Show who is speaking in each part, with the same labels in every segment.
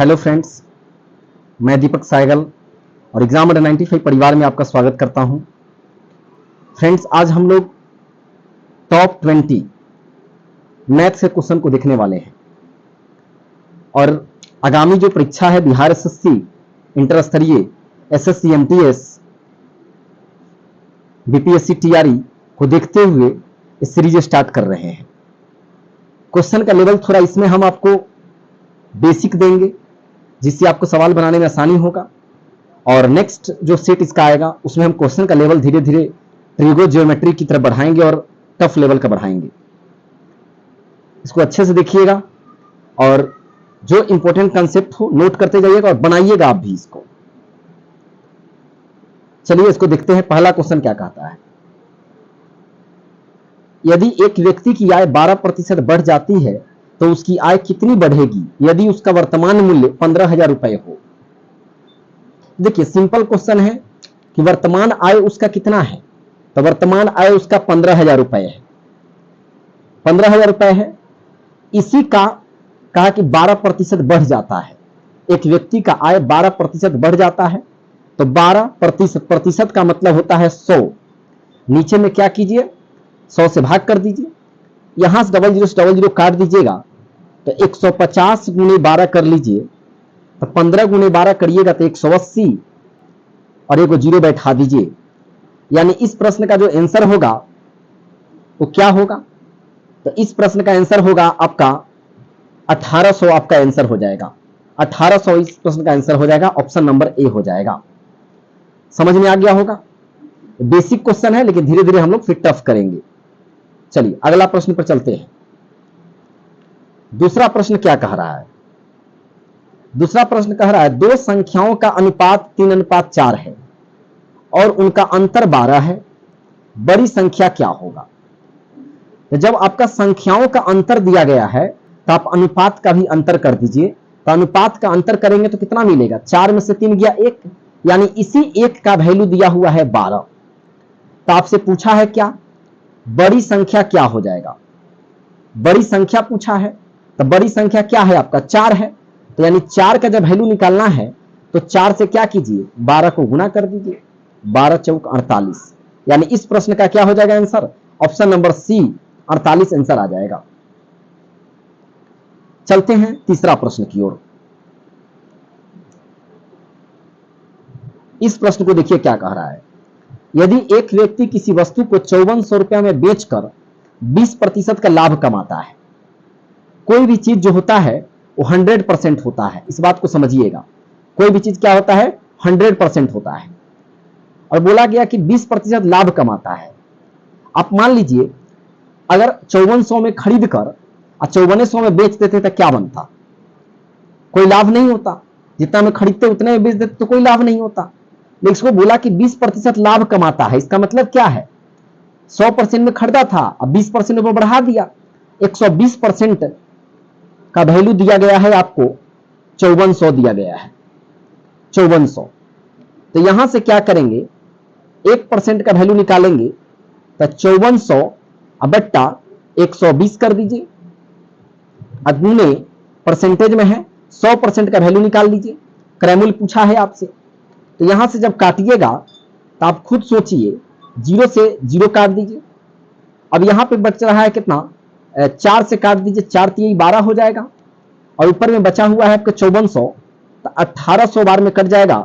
Speaker 1: Hello friends, मैं दीपक सायगल और exam under 95 परिवार में आपका स्वागत करता हूं। फ्रेंड्स, आज हम लोग टॉप 20 मैथ से क्वेश्चन को देखने वाले हैं और आगामी जो परीक्षा है बिहार एसएससी इंटर स्तरीय एसएससी एमटीएस बीपीएससी टीआरई को देखते हुए इस सीरीज स्टार्ट कर रहे हैं। क्वेश्चन का लेवल थोड़ा इसमें हम आपको बेसिक देंगे जिससे आपको सवाल बनाने में आसानी होगा, और नेक्स्ट जो सेट इसका आएगा उसमें हम क्वेश्चन का लेवल धीरे धीरे ट्रिगो ज्योमेट्री की तरफ बढ़ाएंगे और टफ लेवल का बढ़ाएंगे। इसको अच्छे से देखिएगा और जो इंपॉर्टेंट कंसेप्ट हो नोट करते जाइएगा और बनाइएगा आप भी इसको। चलिए इसको देखते हैं। पहला क्वेश्चन क्या कहता है, यदि एक व्यक्ति की आय 12% बढ़ जाती है तो उसकी आय कितनी बढ़ेगी यदि उसका वर्तमान मूल्य 15,000 रुपए हो। देखिए सिंपल क्वेश्चन है कि वर्तमान आय उसका कितना है, तो वर्तमान आय उसका 15,000 रुपए है। 15,000 रुपए है, इसी का कहा कि 12% बढ़ जाता है। एक व्यक्ति का आय 12% बढ़ जाता है तो 12% का मतलब होता है 100। नीचे में क्या कीजिए, 100 से भाग कर दीजिए, यहां से 00 से 00 काट दीजिएगा तो 150 गुणे 12 कर लीजिए, तो 15 गुणे 12 करिएगा तो 180 और एक जीरो बैठा दीजिए। यानी इस प्रश्न का जो आंसर होगा वो क्या होगा, तो इस प्रश्न का आंसर होगा आपका 1800। आपका आंसर हो जाएगा 1800। इस प्रश्न का आंसर हो जाएगा ऑप्शन नंबर ए हो जाएगा। समझ में आ गया होगा। बेसिक क्वेश्चन है लेकिन धीरे धीरे हम लोग फिर टफ करेंगे। चलिए अगला प्रश्न पर चलते हैं। दूसरा प्रश्न क्या कह रहा है, दूसरा प्रश्न कह रहा है दो संख्याओं का अनुपात 3:4 है और उनका अंतर 12 है, बड़ी संख्या क्या होगा। तो जब आपका संख्याओं का अंतर दिया गया है तो आप अनुपात का भी अंतर कर दीजिए। तो अनुपात का अंतर करेंगे तो कितना मिलेगा, 4 में से 3 गया 1, यानी इसी 1 का वैल्यू दिया हुआ है 12। तो आपसे पूछा है क्या, बड़ी संख्या क्या हो जाएगा। बड़ी संख्या पूछा है तो बड़ी संख्या क्या है आपका 4 है। तो यानी 4 का जब वैल्यू निकालना है तो 4 से क्या कीजिए, 12 को गुना कर दीजिए, 12 चौक 48। यानी इस प्रश्न का क्या हो जाएगा answer, option number C 48 answer आ जाएगा। चलते हैं तीसरा प्रश्न की ओर। इस प्रश्न को देखिए क्या कह रहा है, यदि एक व्यक्ति किसी वस्तु को 5400 रुपया में बेचकर 20% का लाभ कमाता है। कोई भी चीज जो होता है वो 100% होता है, इस बात को समझिएगा। कोई भी चीज क्या होता है, 100% होता है, और बोला गया कि 20% लाभ कमाता है। आप मान लीजिए अगर 5400 में खरीद कर 5400 में बेच देते तो क्या बनता, कोई लाभ नहीं होता। जितना में खरीदते उतने में बेच देते तो कोई लाभ नहीं होता। लेकिन इसको बोला कि 20% लाभ कमाता है, इसका मतलब क्या है, 100% में खरीदा था, अब 20% ऊपर बढ़ा दिया, 120% का वैल्यू दिया गया है आपको, 5400 दिया गया है 5400। तो यहां से क्या करेंगे, 1% का वैल्यू निकालेंगे तो 5400 बट्टा 120 कर दीजिए, अगुने परसेंटेज में है 100% का वैल्यू निकाल लीजिए। क्रैमूल पूछा है आपसे, तो यहां से जब काटिएगा तो आप खुद सोचिए, 0 से 0 काट दीजिए। अब यहां पे बच रहा है कितना, 4 से काट दीजिए, 4 3 12 हो जाएगा, और ऊपर में बचा हुआ है आपका 5400, तो 1800 बार में कट जाएगा।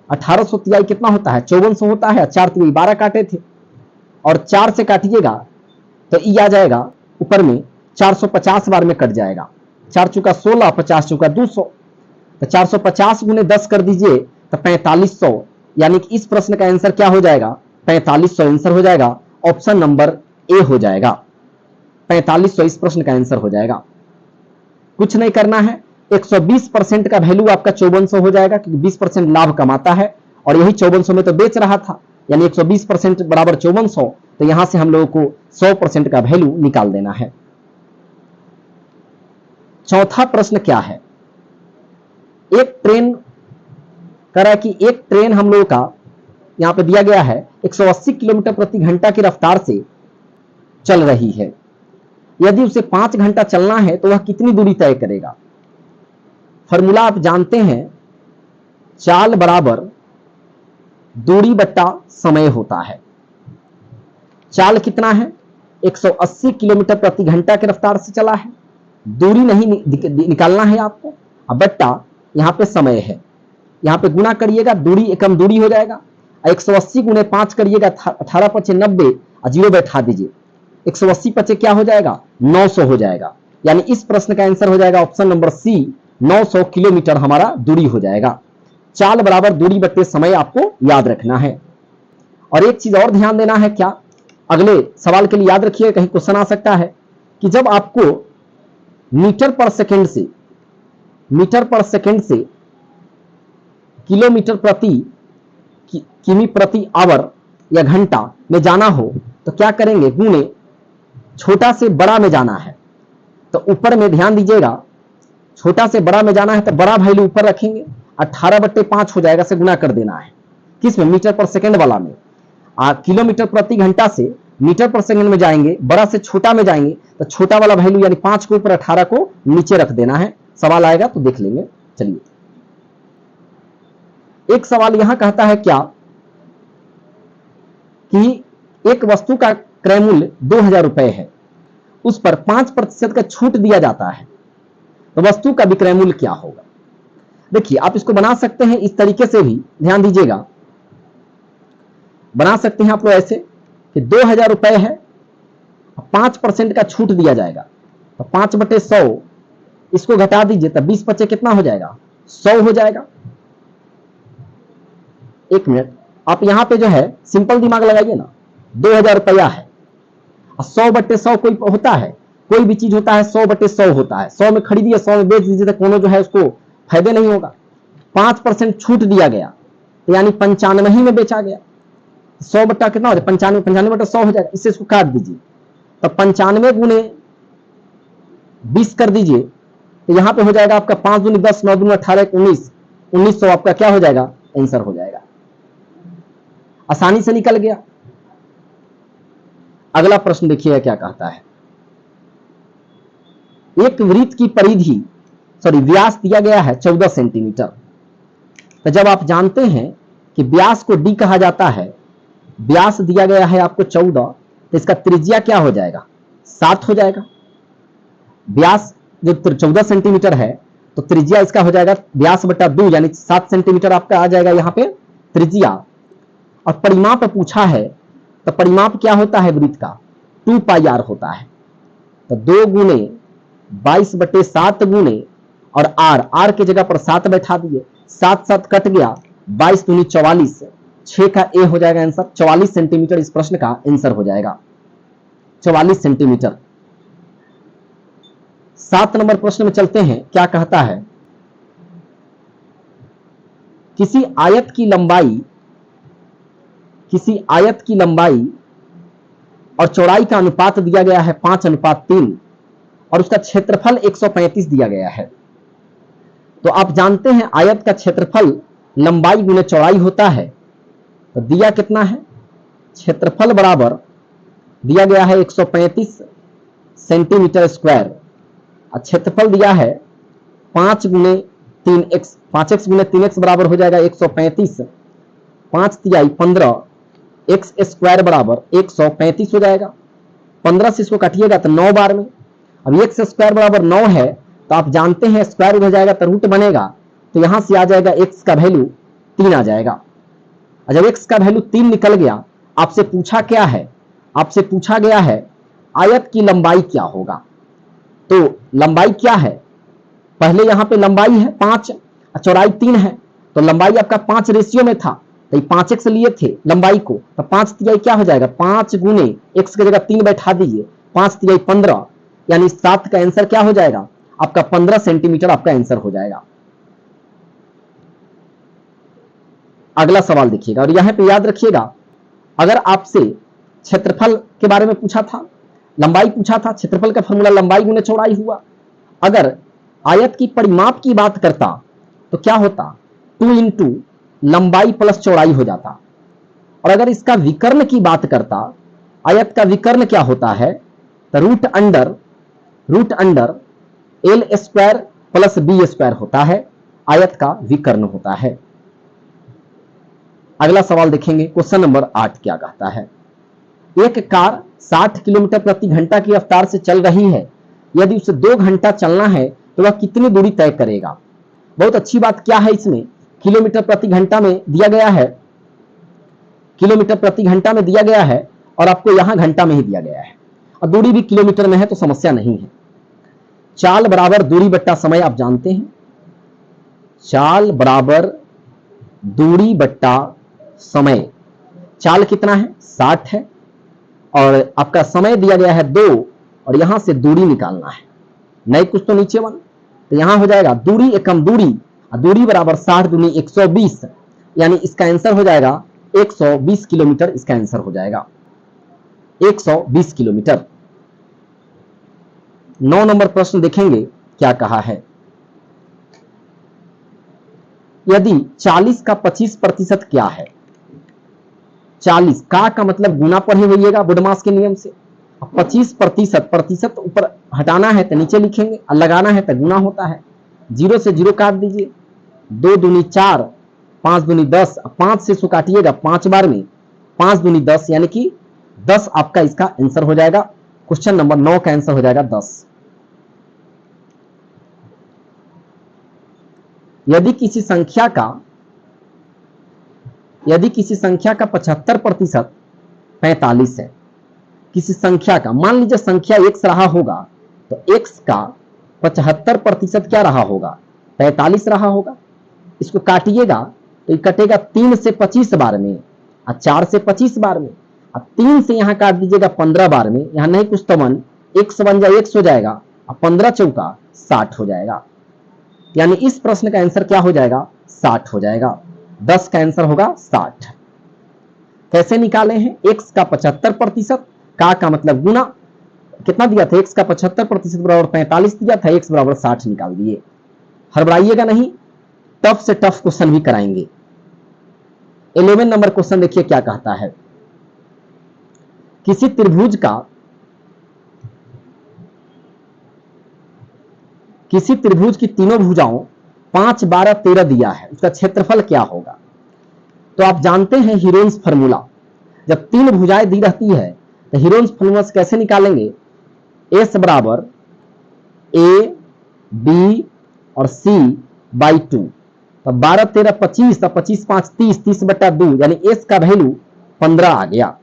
Speaker 1: 1800 तिहाई कितना होता है, 5400 होता है, 4 3 12 काटे थे, और 4 से काटिएगा तो ई आ जाएगा ऊपर में 450 बार में कट जाएगा। 4 चुका 16, 50 चुका 200, तो 450 गुने 10 कर दीजिए तो 4500। यानी कि इस प्रश्न का आंसर क्या हो जाएगा, 4500 आंसर हो जाएगा, ऑप्शन नंबर ए हो जाएगा। 4500 इस प्रश्न का आंसर हो जाएगा। कुछ नहीं करना है, 120% का वैल्यू आपका 5400 हो जाएगा क्योंकि 20% लाभ कमाता है और यही 5400 में तो बेच रहा था, यानी 120% बराबर 5400। तो यहां से हम लोगों को 100% का वैल्यू निकाल देना है। चौथा प्रश्न क्या है, एक ट्रेन कह रहा है कि एक ट्रेन हम लोगों का यहां पे दिया गया है 180 किलोमीटर प्रति घंटा की रफ्तार से चल रही है। यदि उसे 5 घंटा चलना है तो वह कितनी दूरी तय करेगा। फॉर्मूला आप जानते हैं, चाल बराबर दूरी बट्टा समय होता है। चाल कितना है? 180 किलोमीटर प्रति घंटा की रफ्तार से चला है। दूरी नहीं निकालना है आपको। अब बट्टा यहां पे समय है, यहां पे गुना करिएगा, दूरी एकम दूरी हो जाएगा। 180 गुने 5 करिएगा, 18 पचे 90 और 0 बैठा दीजिए। 180 पचे क्या हो जाएगा? 900 हो जाएगा। यानी इस प्रश्न का आंसर हो जाएगा ऑप्शन नंबर सी, 900 किलोमीटर हमारा दूरी हो जाएगा। चाल बराबर दूरी बट्टे समय आपको याद रखना है। और एक चीज और ध्यान देना है, क्या अगले सवाल के लिए याद रखिए, कहीं क्वेश्चन आ सकता है कि जब आपको मीटर पर सेकंड से किलोमीटर प्रति किमी प्रति आवर या घंटा में जाना हो तो क्या करेंगे? गुने छोटा से बड़ा में जाना है तो ऊपर में ध्यान दीजिएगा, छोटा से बड़ा में जाना है तो बड़ा वैल्यू ऊपर रखेंगे, 18/5 हो जाएगा से गुना कर देना है। किसमें? मीटर पर सेकंड वाला में। किलोमीटर प्रति घंटा से मीटर पर सेकंड में जाएंगे, बड़ा से छोटा में जाएंगे तो छोटा वाला वैल्यू यानी 5 के ऊपर 18 को नीचे रख देना है। सवाल आएगा तो देख लेंगे। चलिए, एक सवाल यहां कहता है क्या कि एक वस्तु का क्रय मूल्य 2000 रुपए है, उस पर 5% का छूट दिया जाता है, तो वस्तु का विक्रय मूल्य क्या होगा? देखिए, आप इसको बना सकते हैं इस तरीके से भी, ध्यान दीजिएगा, बना सकते हैं आप लोग ऐसे कि 2000 रुपए है, 5% का छूट दिया जाएगा तो 5/100 इसको घटा दीजिए तो 20 पचे कितना हो जाएगा? 100 हो जाएगा। एक मिनट, आप यहां पे जो है सिंपल दिमाग लगाइए ना, 2000 रुपया है, 100/100 कोई होता है, कोई भी चीज होता है 100/100 होता है। 100 में खरीदिए, 100 में बेच दीजिए तो कोनो जो है उसको फायदे नहीं होगा। 5% छूट दिया गया तो यानी 95 ही में बेचा गया। 100 बट्टा कितना हो जाएगा? 95, 95/100 हो जाएगा। इससे इसको काट दीजिए तो 95 गुने 20 कर दीजिए तो यहां पे हो जाएगा आपका 5 दूनी 10, 9 दूनी 18, 19, 1900 आपका क्या हो जाएगा? आंसर हो जाएगा। आसानी से निकल गया। अगला प्रश्न देखिएगा क्या कहता है। एक वृत्त की परिधि व्यास दिया गया है 14 सेंटीमीटर। तो जब आप जानते हैं कि व्यास को डी कहा जाता है, व्यास दिया गया है आपको 14, तो इसका त्रिज्या क्या हो जाएगा? 7 हो जाएगा। व्यास जो 14 सेंटीमीटर है तो त्रिज्या इसका हो जाएगा व्यास बटा 2 यानी 7 सेंटीमीटर आपका आ जाएगा यहाँ पे त्रिज्या। और परिमाप पूछा है तो परिमाप क्या होता है वृत्त का? 2πr होता है। तो 2 गुने 22/7 गुने और r की जगह पर 7 बैठा दिए, 7 7 कट गया, 22 दूनी 44, 6 का ए हो जाएगा आंसर। 44 सेंटीमीटर इस प्रश्न का आंसर हो जाएगा, 44 सेंटीमीटर। 7 नंबर प्रश्न में चलते हैं, क्या कहता है? किसी आयत की लंबाई और चौड़ाई का अनुपात दिया गया है 5:3 और उसका क्षेत्रफल 135 दिया गया है। तो आप जानते हैं आयत का क्षेत्रफल लंबाई गुने चौड़ाई होता है, तो दिया कितना है? क्षेत्रफल बराबर दिया गया है 135 सेंटीमीटर स्क्वायर और क्षेत्रफल दिया है 5 गुने 3x, 5x गुने 3x बराबर हो जाएगा 135, 5 तिहाई 15, x स्क्वायर बराबर 135 हो जाएगा। 15 से इसको काटिएगा तो 9 बार में। अब x स्क्वायर बराबर 9 है तो आप जानते हैं स्क्वायर हो जाएगा तो रूट बनेगा, तो यहां से आ जाएगा x का वैल्यू 3 आ जाएगा। और जब x का वैल्यू 3 निकल गया, आपसे पूछा क्या है? आपसे पूछा गया है आयत की लंबाई क्या होगा। तो लंबाई क्या है? पहले यहां पे लंबाई है 5, चौड़ाई 3 है, तो लंबाई आपका 5 रेशियो में था, तो 5x लिए थे लंबाई को, तो 5 तिहाई क्या हो जाएगा? 5 गुने x की जगह 3 बैठा दीजिए, 5 तिहाई 15 यानी 7 का आंसर क्या हो जाएगा? आपका 15 सेंटीमीटर आपका आंसर हो जाएगा। अगला सवाल देखिएगा और यहां पे याद रखिएगा, अगर आपसे क्षेत्रफल के बारे में पूछा था, लंबाई पूछा था, क्षेत्रफल का फॉर्मूला लंबाई गुने चौड़ाई हुआ। अगर आयत की परिमाप की बात करता तो क्या होता? 2 इंटू लंबाई प्लस चौड़ाई हो जाता। और अगर इसका विकर्ण की बात करता, आयत का विकर्ण क्या होता है? तो root under L square plus B square होता है, आयत का विकर्ण होता है। अगला सवाल देखेंगे, क्वेश्चन नंबर 8 क्या कहता है। एक कार 60 किलोमीटर प्रति घंटा की रफ्तार से चल रही है, यदि उसे 2 घंटा चलना है तो वह कितनी दूरी तय करेगा। बहुत अच्छी बात क्या है, इसमें किलोमीटर प्रति घंटा में दिया गया है, किलोमीटर प्रति घंटा में दिया गया है और आपको यहां घंटा में ही दिया गया है और दूरी भी किलोमीटर में है तो समस्या नहीं है। चाल बराबर दूरी बट्टा समय आप जानते हैं, चाल बराबर दूरी बट्टा समय। चाल कितना है 60 है और आपका समय दिया गया है 2 और यहां से दूरी निकालना है, नहीं कुछ तो नीचे वन, तो यहां हो जाएगा दूरी एकम दूरी, दूरी बराबर 60 दूनी 120, यानी इसका आंसर हो जाएगा 120 किलोमीटर। इसका आंसर हो जाएगा 120 किलोमीटर। 9 नंबर प्रश्न देखेंगे क्या कहा है। यदि 40 का 25% क्या है। 40 का मतलब गुना पढ़े होइएगा बुडमास के नियम से। 25% प्रतिशत ऊपर हटाना है तो नीचे लिखेंगे और लगाना है तो गुना होता है। 0 से 0 काट दीजिए, 2 दूनी 4, 5 दूनी 10, 5 से इसको काटिएगा 5 बार में, 5 दूनी 10 यानी कि 10 आपका इसका आंसर हो जाएगा। क्वेश्चन नंबर 9 का आंसर हो जाएगा 10। यदि किसी संख्या का 75% 45 है, किसी संख्या का, मान लीजिए संख्या x रहा होगा तो x का 75% क्या रहा होगा 45 रहा होगा। इसको काटिएगा तो ये कटेगा 3 से 25 बार में और 4 से 25 बार में, अब 3 से यहां काट दीजिएगा 15 बार में, यहां नहीं कुछ तो मन x बन जाए x हो जाएगा और 15 चौका 60 हो जाएगा, यानी इस प्रश्न का आंसर क्या हो जाएगा 60 हो जाएगा। 10 का आंसर होगा 60। कैसे निकाले हैं, x का 75%, का मतलब गुना, कितना दिया था x का 75% बराबर 45 दिया था, x बराबर 60 निकाल दिए। हड़बड़ाइएगा नहीं, टफ से टफ क्वेश्चन भी कराएंगे। 11 नंबर क्वेश्चन देखिए क्या कहता है। किसी त्रिभुज की तीनों भुजाओं 5, 12, 13 दिया है, उसका क्षेत्रफल क्या होगा। तो आप जानते हैं हीरोन्स फार्मूला, जब 3 भुजाएं दी रहती है तो हीरोन्स फार्मूला से कैसे निकालेंगे, एस बराबर ए बी और सी बाई 2, तो 12, 13, 25, तो 25, 5, 30, 30/2, यानी एस का वैल्यू 15 आ गया।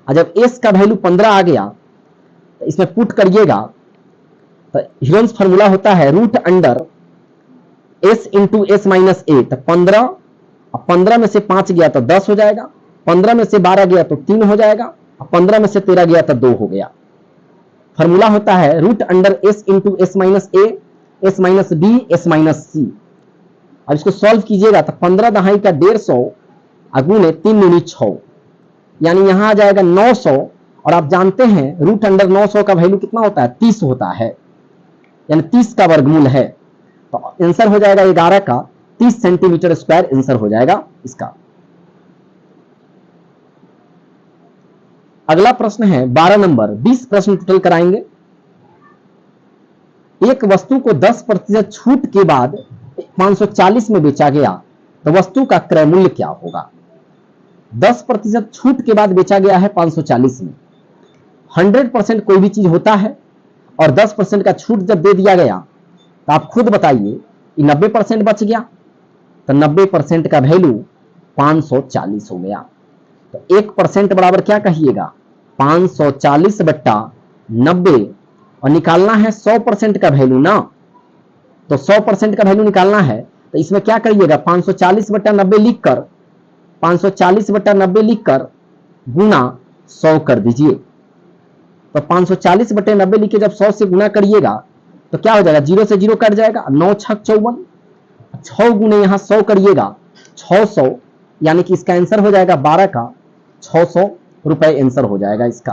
Speaker 1: और जब एस का वैल्यू 15 आ गया तो इसमें पुट करिएगा तो हीरोन्स फार्मूला होता है √under s into s minus a, तो 15, और 15 में से 5 गया तो 10 हो जाएगा, 15 में से 12 गया तो 3 हो जाएगा, और 15 में से 13 गया तो 2 हो गया। फार्मूला होता है √under s into s minus a, s minus b, s minus c. अब इसको सॉल्व कीजिएगा तो 15 दहाई का 150 अगुने 3 दूनी 6, यानी यहां आ जाएगा 900, और आप जानते हैं √अंडर 900 का वैल्यू कितना होता है 30 होता है, यानी 30 का वर्गमूल है, तो आंसर हो जाएगा 11 का 30 सेंटीमीटर स्क्वायर आंसर हो जाएगा इसका। अगला प्रश्न है 12 नंबर, 20 प्रश्न टोटल कराएंगे। एक वस्तु को 10% छूट के बाद 540 में बेचा गया तो वस्तु का क्रय मूल्य क्या होगा। 10% छूट के बाद बेचा गया है 540 में। 100% कोई भी चीज होता है और 10% का छूट जब दे दिया गया तो आप खुद बताइए 90% बच गया, तो 90% का वैल्यू 540 हो गया। तो 1% बराबर क्या कहिएगा 540/90, और निकालना है 100% का वैल्यू ना, तो 100% का वैल्यू निकालना है तो इसमें क्या करिएगा 540/90 लिखकर 540/90 लिखकर गुना 100 कर दीजिए। तो 540/90 लिख के जब 100 से गुना करिएगा तो क्या हो जाएगा, 0 से 0 कट जाएगा, 9 छक 54, 6 गुने यहां 100 करिएगा 600, यानी कि इसका आंसर हो जाएगा 12 का 600 रुपए आंसर हो जाएगा इसका।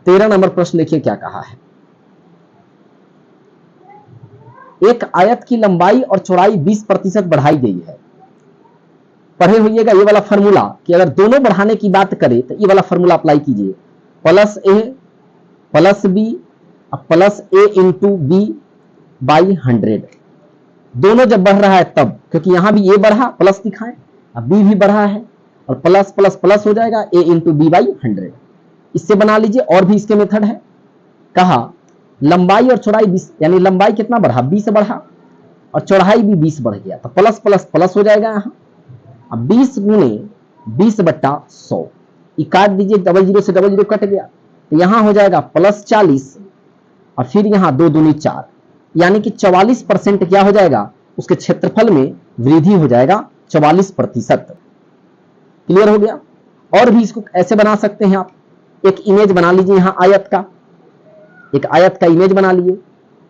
Speaker 1: 13 नंबर प्रश्न देखिए क्या कहा है। एक आयत की लंबाई और चौड़ाई 20% बढ़ाई गई है। पढ़े होइएगा ये वाला फार्मूला कि अगर दोनों बढ़ाने की बात करें तो ये वाला फार्मूला अप्लाई कीजिए, +a +b अब plus A into B by 100, दोनों जब बढ़ रहा है तब, क्योंकि यहां भी ए बढ़ा प्लस दिखाएं, अब बी भी बढ़ा है और प्लस प्लस प्लस हो जाएगा ए इंटू बी बाई 100। इससे बना लीजिए, और भी इसके मेथड है। कहा लंबाई और चौड़ाई 20, यानी लंबाई कितना बढ़ा 20 बढ़ा और चौड़ाई भी 20 बढ़ गया, तो प्लस प्लस प्लस हो जाएगा यहां। अब 20 गुणे 20/100, ये काट दीजिए, डबल जीरो से डबल जीरो कट गया, तो यहां हो जाएगा प्लस 40 और फिर यहां 2 दूनी 4, यानी कि 44% क्या हो जाएगा, उसके क्षेत्रफल में वृद्धि हो जाएगा 44%। क्लियर हो गया। और भी इसको ऐसे बना सकते हैं आप, एक इमेज बना लीजिए यहां आयत का, एक आयत का इमेज बना लिए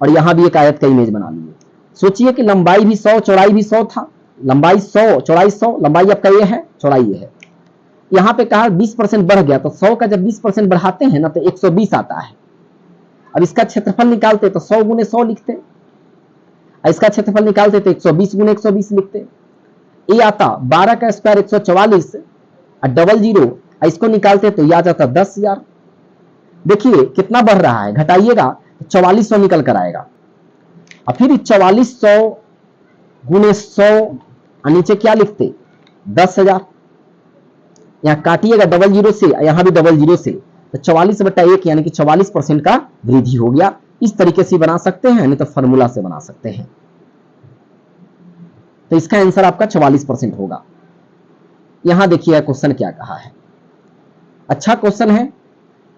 Speaker 1: और यहां भी एक आयत का इमेज बना लिए। सोचिए कि लंबाई भी 100 चौड़ाई भी 100 था, लंबाई 100 चौड़ाई 100, लंबाई आपका ये है चौड़ाई ये है। यहां पे कहा 20% बढ़ गया, तो 100 का जब 20% बढ़ाते हैं ना तो 120 आता है। अब इसका क्षेत्रफल निकालते तो 100 गुने 100 लिखते, इसका क्षेत्रफल निकालते तो 120 गुने 120 लिखते। ये आता 12 का स्क्वायर 144 और डबल जीरो, इसको निकालते तो यह आ जाता 10,000। देखिए कितना बढ़ रहा है, घटाइएगा 4400 निकल कर आएगा। और फिर 4400 गुने 100 और नीचे क्या लिखते 10,000, यहां काटिएगा डबल जीरो से, यहां भी डबल जीरो से, तो 44/1 यानी कि 44% का वृद्धि हो गया। इस तरीके से बना सकते हैं, नहीं तो फॉर्मूला से बना सकते हैं। तो इसका आंसर आपका 44% होगा। यहां देखिए क्वेश्चन क्या कहा है, अच्छा क्वेश्चन है।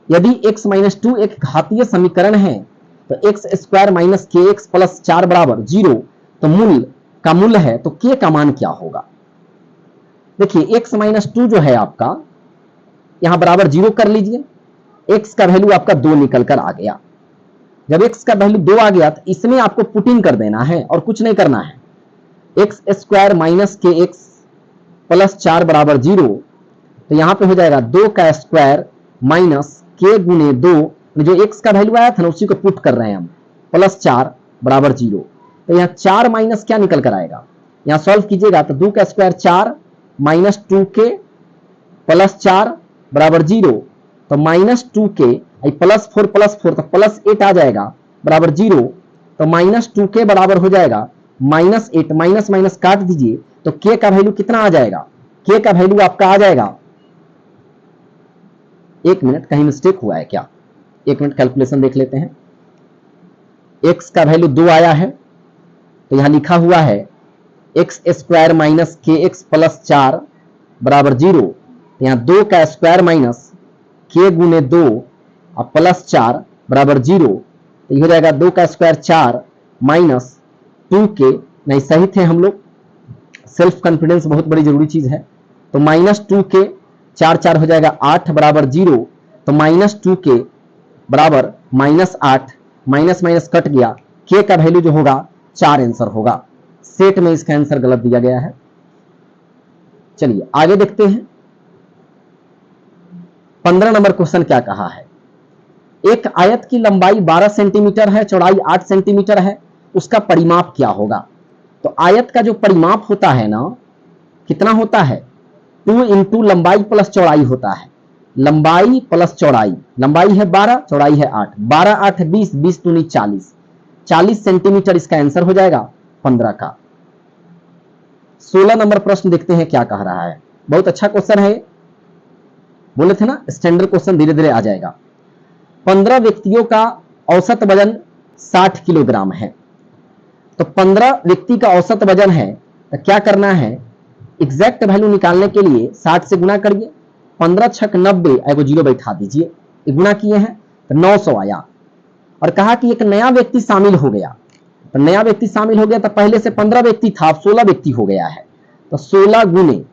Speaker 1: यदि x - 2 एक घातीय समीकरण है तो x² - kx + 4 बराबर 0, तो मूल का मूल्य है, तो k का मान क्या होगा। देखिए x - 2 जो है आपका, यहां बराबर 0 कर लीजिए, x का वैल्यू आपका 2 निकल कर आ गया। जब x का वैल्यू 2 आ गया तो इसमें आपको पुटिंग कर देना है और कुछ नहीं करना है। x² - kx + 4 बराबर 0, तो यहां पे हो जाएगा 2 का स्क्वायर माइनस k गुने 2, जो x का वैल्यू आया था ना उसी को पुट कर रहे हैं हम, +4 बराबर 0। तो यहाँ 4 माइनस क्या निकल कर आएगा, यहाँ सॉल्व कीजिएगा तो 2 का स्क्वायर 4 माइनस 2k + 4 बराबर 0, तो -2k +4 तो +8 आ जाएगा बराबर 0, तो -2k बराबर हो जाएगा -8, माइनस माइनस काट दीजिए तो k का वैल्यू कितना आ जाएगा, k का वैल्यू आपका आ जाएगा, एक मिनट कहीं मिस्टेक हुआ है क्या, एक मिनट कैलकुलेशन देख लेते हैं। x का वैल्यू 2 आया है, तो यहां लिखा हुआ है x² - kx + 4 बराबर 0, यहां 2 का स्क्वायर माइनस k गुने 2 और +4 बराबर 0, तो ये हो जाएगा 2 का स्क्वायर 4 माइनस 2k, नहीं सही थे हम लोग, सेल्फ कॉन्फिडेंस बहुत बड़ी जरूरी चीज है। तो -2k 4 4 हो जाएगा 8 बराबर 0, तो -2k बराबर -8, माइनस माइनस कट गया, k का वैल्यू जो होगा 4 आंसर होगा। सेट में इसका आंसर गलत दिया गया है। चलिए आगे देखते हैं। 15 नंबर क्वेश्चन क्या कहा है, एक आयत की लंबाई 12 सेंटीमीटर है, चौड़ाई 8 सेंटीमीटर है, उसका परिमाप क्या होगा। तो आयत का जो परिमाप होता है ना, कितना होता है, 2 इंटू लंबाई प्लस चौड़ाई होता है, लंबाई प्लस चौड़ाई, लंबाई है 12 चौड़ाई है 8, 12 8 20, 20 दूनी 40, 40 सेंटीमीटर इसका आंसर हो जाएगा 15 का। 16 नंबर प्रश्न देखते हैं क्या कह रहा है, बहुत अच्छा क्वेश्चन है, बोले थे ना स्टैंडर्ड क्वेश्चन धीरे धीरे आ जाएगा। 15 व्यक्तियों का औसत वजन 60 किलोग्राम है, तो 15 व्यक्ति का औसत वजन है, तो क्या करना है, एग्जैक्ट वैल्यू निकालने के लिए 60 से गुना करिए, 15 छक 90, एगो जीरो बैठा दीजिए, गुना किए हैं तो 900 आया। और कहा कि एक नया व्यक्ति शामिल हो गया, तो नया व्यक्ति शामिल हो गया तो पहले से 15 व्यक्ति था, अब 16 व्यक्ति हो गया है, तो 16 गुने,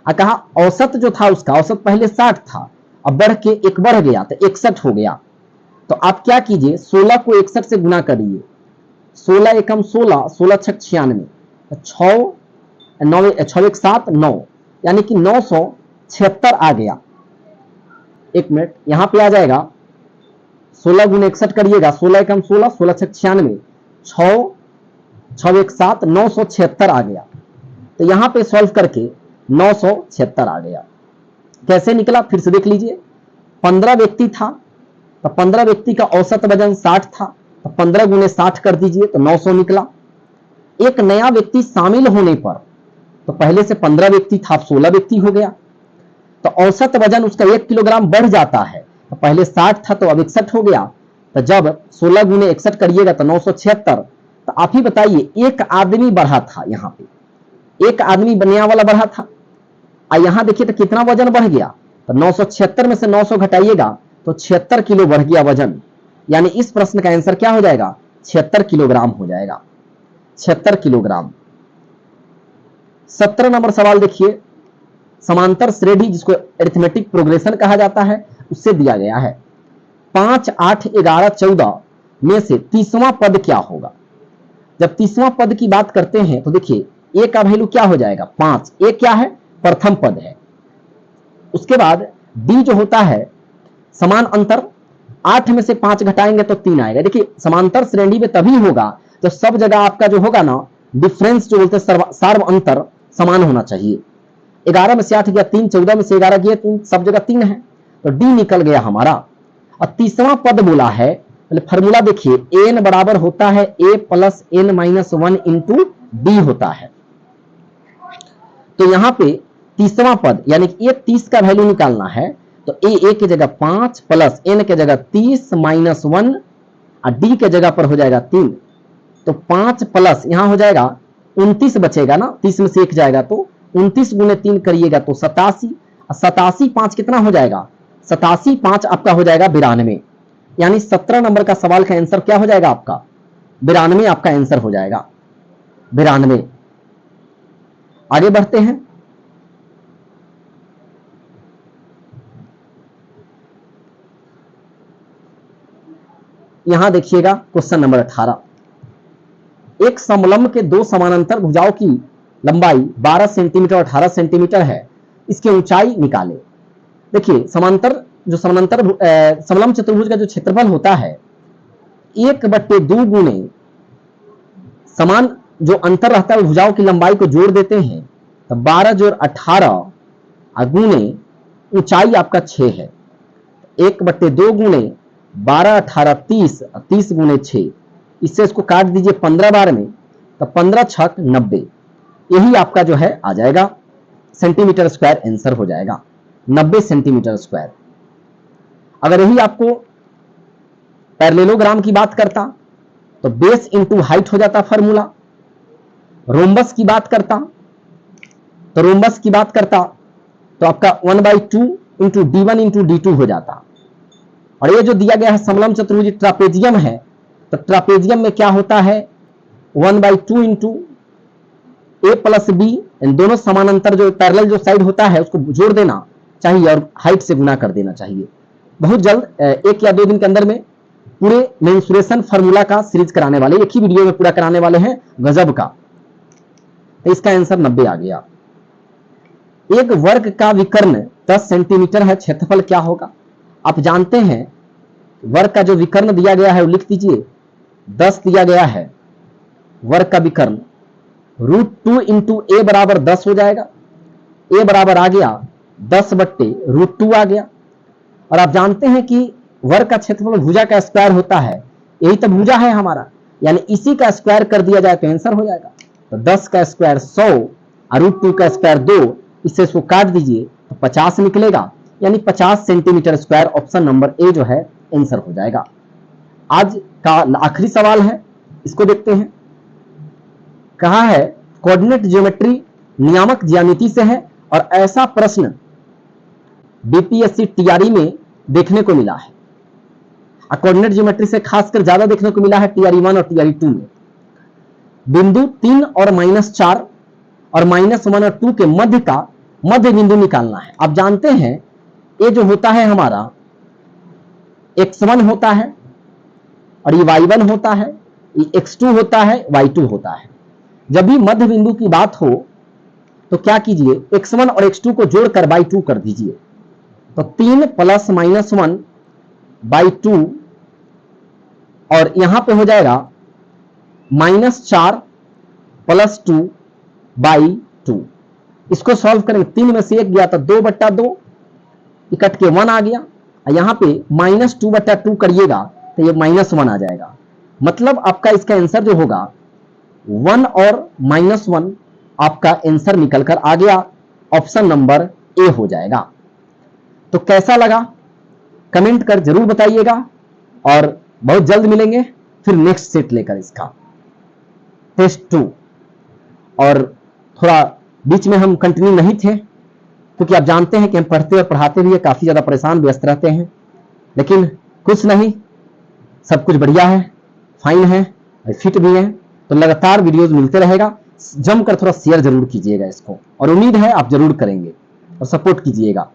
Speaker 1: और कहा औसत जो था उसका, औसत पहले 60 था, अब बढ़ के एक बढ़ गया तो 61 हो गया। तो आप क्या कीजिए, 16 को 61 से गुना करिए, 16 एकम 16, 16 छक 96, 6 9 6 1 7 9, यानी कि 976 आ गया। एक मिनट यहां पे आ जाएगा, 16 गुने 61 करिएगा, 16 एकम 16, 16 छक 96, 6 6 1 7 976 आ गया। तो यहां पे सॉल्व करके 976 आ गया। कैसे निकला फिर से देख लीजिए, 15 व्यक्ति था, तो 15 व्यक्ति का औसत वजन 60 था, तो 15 गुने 60 कर दीजिए तो 900 निकला। एक नया व्यक्ति शामिल होने पर, तो पहले से 15 व्यक्ति था, अब 16 व्यक्ति हो गया, तो औसत वजन उसका 1 किलोग्राम बढ़ जाता है। तो पहले 60 था तो अब 61 हो गया, तो जब 16 गुने 61 करिएगा तो 976। तो आप ही बताइए, एक आदमी बढ़ा था, यहां पे एक आदमी नया वाला बढ़ा था, और यहां देखिए तो कितना वजन बढ़ गया, तो 976 में से 900 घटाइएगा तो 76 किलो बढ़ गया वजन। यानी इस प्रश्न का आंसर क्या हो जाएगा, 76 किलोग्राम हो जाएगा, 76 किलोग्राम। 17 नंबर सवाल देखिए, समांतर श्रेणी जिसको अरिथमेटिक प्रोग्रेशन कहा जाता है, उससे दिया गया है 5, 8, 11, 14 में से 30वां पद क्या होगा। जब 30वां पद की बात करते हैं तो देखिए ए का वैल्यू क्या हो जाएगा, 5। ए क्या है, प्रथम पद है। उसके बाद डी जो होता है समान अंतर, 8 में से 5 घटाएंगे तो 3 आएगा। देखिए समांतर श्रेणी में तभी होगा जब सब जगह आपका जो होगा ना डिफरेंस जो बोलते हैं सार्व अंतर समान होना चाहिए। 11 में से 8 गया 3, 14 में से 11 गया 3, सब जगह 3 है, तो डी निकल गया हमारा। और 30वां पद बोला है, फॉर्मूला देखिए एन बराबर होता है a plus n minus 1 into d होता है। तो यहां पे 30वां पद यानी कि ये 30 का वैल्यू निकालना है, तो ए की जगह 5 प्लस एन के जगह 30 माइनस 1 और डी के जगह पर हो जाएगा 3। तो 5 प्लस यहां हो जाएगा 29 बचेगा ना, 30 में से 1 जाएगा तो 29 गुने 3 करिएगा तो 87। 87 5 कितना हो जाएगा, 87 5 आपका हो जाएगा 92। यानी 17 नंबर का सवाल का आंसर क्या हो जाएगा आपका, 92 आपका आंसर हो जाएगा, 92। आगे बढ़ते हैं। यहां देखिएगा क्वेश्चन नंबर 18, एक समलंब के दो समानांतर भुजाओं की लंबाई 12 सेंटीमीटर और 18 सेंटीमीटर है, इसकी ऊंचाई निकाले। देखिए समलंब चतुर्भुज का जो क्षेत्रफल होता है 1/2 गुने समान जो अंतर रहता है भुजाओं की लंबाई को जोड़ देते हैं, तो 12 जोड़ 18 गुने ऊंचाई आपका 6 है। 1/2 गुने 12 18 30, 30 गुने 6, इससे इसको काट दीजिए 15 बार में, तो 15 छक 90, यही आपका जो है आ जाएगा सेंटीमीटर स्क्वायर आंसर हो जाएगा, 90 सेंटीमीटर स्क्वायर। अगर यही आपको पैरेललोग्राम की बात करता तो बेस इंटू हाइट हो जाता फॉर्मूला। रोम्बस की बात करता तो आपका 1/2 इंटू D1 इंटू D2 हो जाता। और ये जो दिया गया है समलंब चतुर्भुज ट्रापेजियम है, तो ट्रापेजियम में क्या होता है 1/2 इंटू ए प्लस बी, इन दोनों समानांतर जो पैरेलल जो साइड होता है उसको जोड़ देना चाहिए और हाइट से गुना कर देना चाहिए। बहुत जल्द 1 या 2 दिन के अंदर में पूरे मेंसुरेशन फार्मूला का सीरीज कराने वाले, एक ही वीडियो में पूरा कराने वाले हैं गजब का। तो इसका आंसर 90 आ गया। एक वर्ग का विकर्ण 10 सेंटीमीटर है, क्षेत्रफल क्या होगा। आप जानते हैं वर्ग का जो विकर्ण दिया गया है वो लिख दीजिए, 10 दिया गया है वर्ग का विकर्ण, √2 इंटू ए बराबर 10 हो जाएगा। ए बराबर आ गया 10/√2 आ गया। और आप जानते हैं कि वर्ग का क्षेत्रफल भुजा का स्क्वायर होता है, यही तो भुजा है हमारा, यानी इसी का स्क्वायर कर दिया जाए तो आंसर हो जाएगा। तो 10 का स्क्वायर 100 और √2 का स्क्वायर 2, इससे इसको काट दीजिए तो 50 निकलेगा, यानी 50 centimetre square. Option number A जो है आंसर हो जाएगा। आज का आखिरी सवाल है, इसको देखते हैं। कहा है कोऑर्डिनेट ज्योमेट्री नियामक ज्यामिति से है और ऐसा प्रश्न बीपीएससी टीआरई में देखने को मिला है। कोऑर्डिनेट ज्योमेट्री से खासकर ज्यादा देखने को मिला है टीआरई 1 और टीआरई 2 में। बिंदु 3 और -4 और -1 और 2 के मध्य का मध्य बिंदु निकालना है। आप जानते हैं ये जो होता है हमारा x1 होता है और ये y1 होता है, ये x2 होता है, y2 होता है। जब भी मध्य बिंदु की बात हो तो क्या कीजिए, x1 और x2 को जोड़कर y2 कर दीजिए, तो 3 + -1/2 और यहां पे हो जाएगा -4 + 2/2। इसको सॉल्व करेंगे, 3 में से 1 गया तो 2/2, कट के 1 आ गया, यहां पे -2/2 करिएगा तो ये -1 आ जाएगा। मतलब आपका इसका आंसर जो होगा 1 और -1 आपका आंसर निकलकर आ गया, ऑप्शन नंबर ए हो जाएगा। तो कैसा लगा कमेंट कर जरूर बताइएगा और बहुत जल्द मिलेंगे फिर नेक्स्ट सेट लेकर इसका टेस्ट 2। और थोड़ा बीच में हम कंटिन्यू नहीं थे क्योंकि आप जानते हैं कि हम पढ़ते और पढ़ाते भी काफी ज्यादा परेशान व्यस्त रहते हैं, लेकिन कुछ नहीं, सब कुछ बढ़िया है, फाइन है, फिट भी है। तो लगातार वीडियोस मिलते रहेगा, जमकर थोड़ा शेयर जरूर कीजिएगा इसको, और उम्मीद है आप जरूर करेंगे और सपोर्ट कीजिएगा।